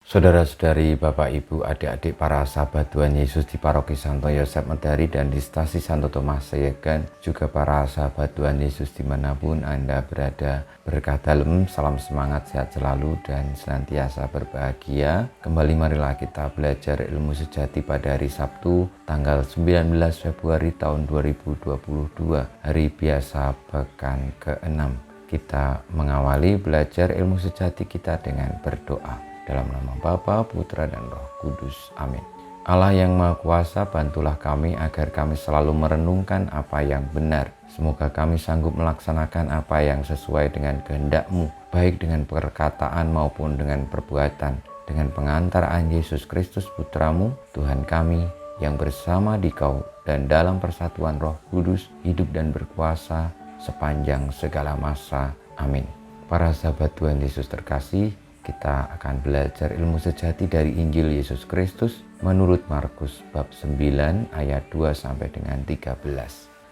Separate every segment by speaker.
Speaker 1: Saudara-saudari, Bapak, Ibu, adik-adik para sahabat Tuhan Yesus di Paroki Santo Yosef Medari dan di Stasi Santo Tomas Sayegan, juga para sahabat Tuhan Yesus dimanapun Anda berada, berkah dalam, salam semangat, sehat selalu dan senantiasa berbahagia. Kembali marilah kita belajar ilmu sejati pada hari Sabtu tanggal 19 Februari tahun 2022, hari biasa pekan ke-6. Kita mengawali belajar ilmu sejati kita dengan berdoa. Dalam nama Bapa, Putra, dan Roh Kudus. Amin. Allah yang Maha Kuasa, bantulah kami agar kami selalu merenungkan apa yang benar. Semoga kami sanggup melaksanakan apa yang sesuai dengan kehendak-Mu, baik dengan perkataan maupun dengan perbuatan. Dengan pengantaraan Yesus Kristus Putra-Mu, Tuhan kami, yang bersama Dikau dan dalam persatuan Roh Kudus, hidup dan berkuasa sepanjang segala masa. Amin. Para sahabat Tuhan Yesus terkasih, kita akan belajar ilmu sejati dari Injil Yesus Kristus menurut Markus bab 9 ayat 2 sampai dengan 13.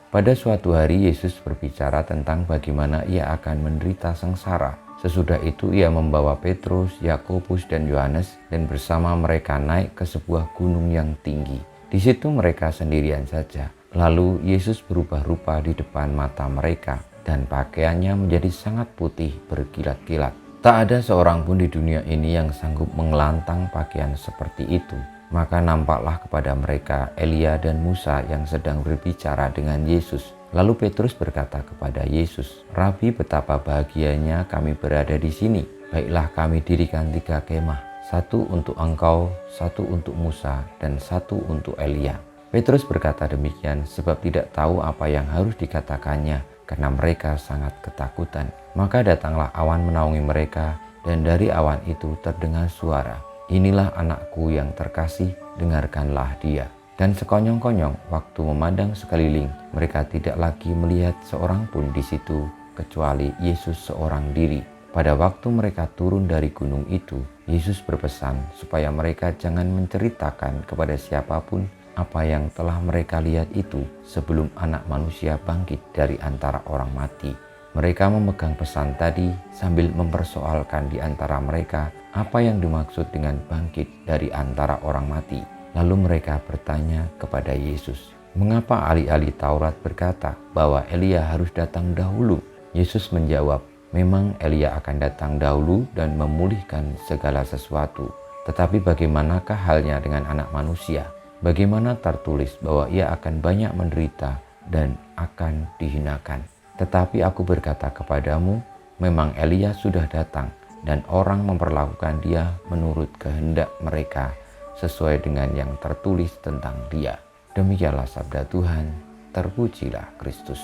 Speaker 1: Pada suatu hari Yesus berbicara tentang bagaimana ia akan menderita sengsara. Sesudah itu ia membawa Petrus, Yakobus dan Yohanes dan bersama mereka naik ke sebuah gunung yang tinggi. Di situ mereka sendirian saja. Lalu Yesus berubah rupa di depan mata mereka dan pakaiannya menjadi sangat putih berkilat-kilat. Tak ada seorang pun di dunia ini yang sanggup mengelantang pakaian seperti itu. Maka nampaklah kepada mereka Elia dan Musa yang sedang berbicara dengan Yesus. Lalu Petrus berkata kepada Yesus, "Rabi, betapa bahagianya kami berada di sini. Baiklah kami dirikan 3 kemah, satu untuk engkau, satu untuk Musa, dan satu untuk Elia." Petrus berkata demikian sebab tidak tahu apa yang harus dikatakannya, karena mereka sangat ketakutan. Maka datanglah awan menaungi mereka, dan dari awan itu terdengar suara, "Inilah anakku yang terkasih, dengarkanlah dia." Dan sekonyong-konyong waktu memandang sekeliling, mereka tidak lagi melihat seorang pun di situ, kecuali Yesus seorang diri. Pada waktu mereka turun dari gunung itu, Yesus berpesan supaya mereka jangan menceritakan kepada siapapun apa yang telah mereka lihat itu sebelum Anak Manusia bangkit dari antara orang mati. Mereka memegang pesan tadi sambil mempersoalkan di antara mereka apa yang dimaksud dengan bangkit dari antara orang mati. Lalu mereka bertanya kepada Yesus, "Mengapa ahli-ahli Taurat berkata bahwa Elia harus datang dahulu?" Yesus menjawab, "Memang Elia akan datang dahulu dan memulihkan segala sesuatu. Tetapi bagaimanakah halnya dengan Anak Manusia? Bagaimana tertulis bahwa ia akan banyak menderita dan akan dihinakan? Tetapi aku berkata kepadamu, memang Elia sudah datang dan orang memperlakukan dia menurut kehendak mereka sesuai dengan yang tertulis tentang dia." Demikianlah sabda Tuhan, terpujilah Kristus.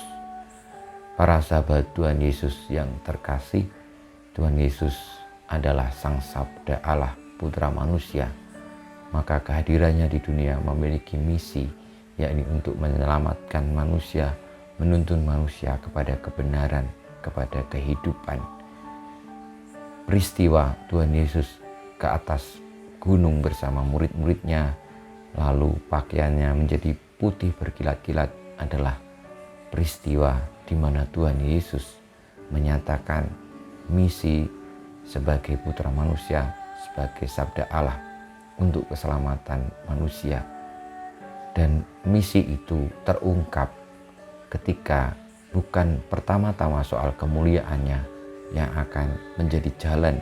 Speaker 1: Para sahabat Tuhan Yesus yang terkasih, Tuhan Yesus adalah Sang Sabda Allah, Putra Manusia. Maka kehadirannya di dunia memiliki misi, yakni untuk menyelamatkan manusia, menuntun manusia kepada kebenaran, kepada kehidupan. Peristiwa Tuhan Yesus ke atas gunung bersama murid-muridnya, lalu pakaiannya menjadi putih berkilat-kilat adalah peristiwa di mana Tuhan Yesus menyatakan misi sebagai putra manusia, sebagai sabda Allah untuk keselamatan manusia. Dan misi itu terungkap ketika bukan pertama-tama soal kemuliaannya yang akan menjadi jalan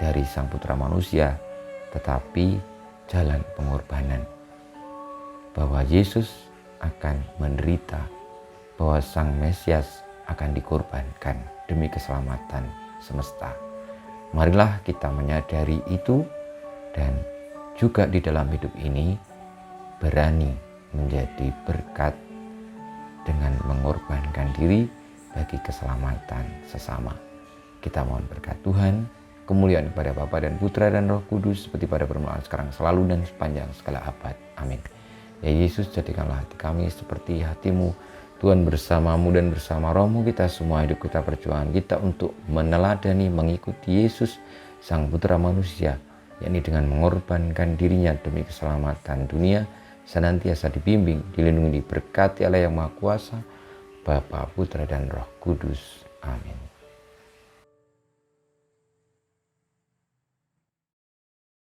Speaker 1: dari sang putra manusia, tetapi jalan pengorbanan. Bahwa Yesus akan menderita, bahwa sang Mesias akan dikorbankan demi keselamatan semesta. Marilah kita menyadari itu dan juga di dalam hidup ini berani menjadi berkat dengan mengorbankan diri bagi keselamatan sesama. Kita mohon berkat Tuhan, kemuliaan kepada Bapa dan Putra dan Roh Kudus seperti pada permulaan, sekarang, selalu, dan sepanjang segala abad. Amin. Ya Yesus, jadikanlah hati kami seperti hati-Mu. Tuhan, bersama-Mu dan bersama Roh-Mu kita semua, hidup kita, perjuangan kita untuk meneladani, mengikuti Yesus, Sang Putra Manusia, yakni dengan mengorbankan dirinya demi keselamatan dunia, senantiasa dibimbing, dilindungi, diberkati Allah yang Maha Kuasa, Bapa, Putra, dan Roh Kudus. Amin.